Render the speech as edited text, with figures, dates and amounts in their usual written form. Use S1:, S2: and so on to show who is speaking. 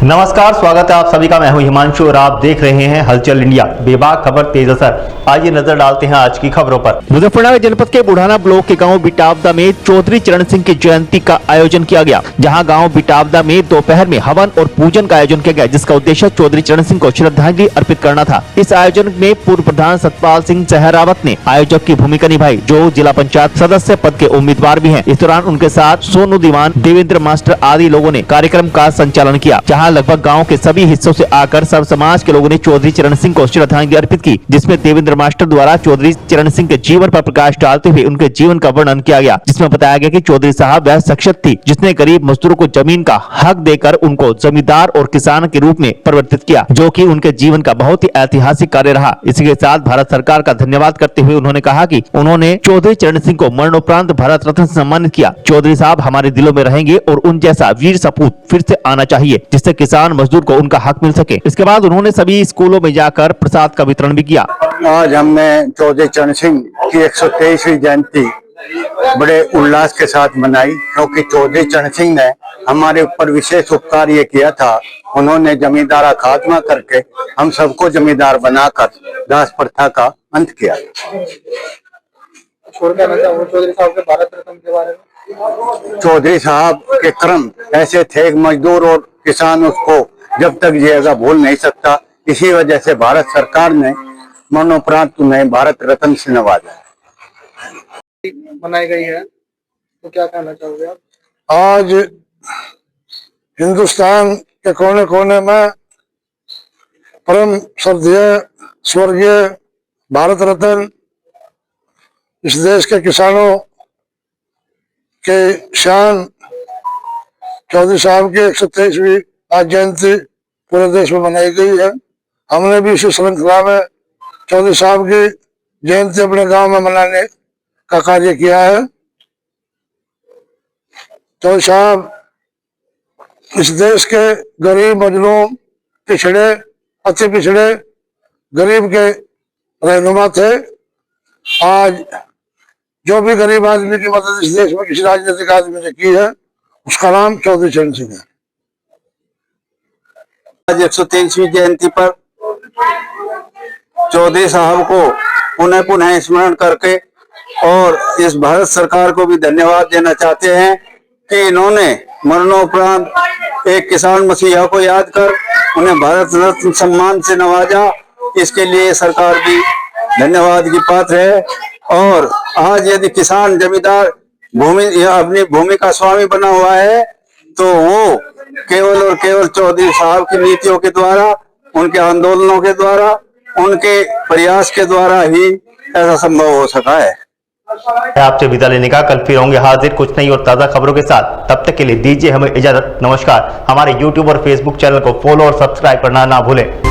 S1: नमस्कार, स्वागत है आप सभी का। मैं हूं हिमांशु और आप देख रहे हैं हलचल इंडिया। बेबाक खबर तेज असर। आइए नजर डालते हैं आज की खबरों पर। मुजफ्फरनगर जनपद के बुढ़ाना ब्लॉक के गांव बिटावदा में चौधरी चरण सिंह की जयंती का आयोजन किया गया, जहां गांव बिटावदा में दोपहर में हवन और पूजन का आयोजन किया गया, जिसका उद्देश्य चौधरी चरण सिंह को श्रद्धांजलि अर्पित करना था। इस आयोजन में पूर्व प्रधान सतपाल सिंह सहरावत ने आयोजक की भूमिका निभाई, जो जिला पंचायत सदस्य पद के उम्मीदवार भी हैं। इस दौरान उनके साथ सोनू दीवान, देवेंद्र मास्टर आदि लोगों ने कार्यक्रम का संचालन किया, जहां लगभग गांव के सभी हिस्सों से आकर सब समाज के लोगों ने चौधरी चरण सिंह को श्रद्धांजलि अर्पित की, जिसमें देवेंद्र मास्टर द्वारा चौधरी चरण सिंह के जीवन पर प्रकाश डालते हुए उनके जीवन का वर्णन किया गया, जिसमें बताया गया कि चौधरी साहब वह शख्सियत थी जिसने गरीब मजदूरों को जमीन का हक देकर उनको जमींदार और किसान के रूप में परिवर्तित किया, जो कि उनके जीवन का बहुत ही ऐतिहासिक कार्य रहा। इसी के साथ भारत सरकार का धन्यवाद करते हुए उन्होंने कहा कि उन्होंने चौधरी चरण सिंह को मरणोपरांत भारत रत्न से सम्मानित किया। चौधरी साहब हमारे दिलों में रहेंगे और उन जैसा वीर सपूत फिर से आना चाहिए, जिससे किसान मजदूर को उनका हक मिल सके। इसके बाद उन्होंने सभी स्कूलों में जाकर प्रसाद का वितरण भी किया।
S2: आज हमने चौधरी चरण सिंह की 123वीं जयंती बड़े उल्लास के साथ मनाई, क्योंकि चौधरी चरण सिंह ने हमारे ऊपर विशेष उपकार ये किया था। उन्होंने जमींदारा खात्मा करके हम सबको जमींदार बनाकर दास प्रथा का अंत किया।
S3: चौधरी साहब के भारत रत्न के बारे में,
S2: चौधरी साहब के कर्म ऐसे थे, मजदूर और किसान उसको जब तक जिएगा भूल नहीं सकता। इसी वजह से भारत सरकार ने मरणोपरांत उन्हें भारत रत्न से नवाजा है।
S3: मनाई गई है, तो क्या कहना चाहोगे आप?
S4: आज हिंदुस्तान के कोने कोने में परम श्रद्धेय स्वर्गीय भारत रत्न इस देश के किसानों के शान चौधरी साहब की 123वीं आज जयंती पूरे देश में मनाई गई है। हमने भी इसी श्रृंखला में चौधरी साहब की जयंती अपने गांव में मनाने का कार्य किया है। चौधरी साहब इस देश के गरीब, मजलूम, पिछड़े, अति पिछड़े गरीब के रहनुमा थे। आज जो भी गरीब आदमी की मदद इस देश में किसी राजनीतिक आदमी ने की है, उसका नाम चौधरी चरण सिंह है।
S2: आज 123वीं जयंती पर चौधरी साहब को पुनः पुनः स्मरण करके और इस भारत सरकार को भी धन्यवाद देना चाहते हैं कि इन्होंने मरणोपरांत एक किसान मसीहा को याद कर उन्हें भारत रत्न सम्मान से नवाजा। इसके लिए सरकार भी धन्यवाद की पात्र है। और आज यदि किसान जमींदार अपनी भूमि का स्वामी बना हुआ है, तो वो केवल और केवल चौधरी साहब की नीतियों के द्वारा, उनके आंदोलनों के द्वारा, उनके प्रयास के द्वारा ही ऐसा संभव हो सका है।
S1: आपसे विदा लेने का, कल फिर होंगे हाजिर कुछ नई और ताजा खबरों के साथ। तब तक के लिए दीजिए हमें इजाजत। नमस्कार। हमारे YouTube और Facebook चैनल को फॉलो और सब्सक्राइब करना ना भूलें।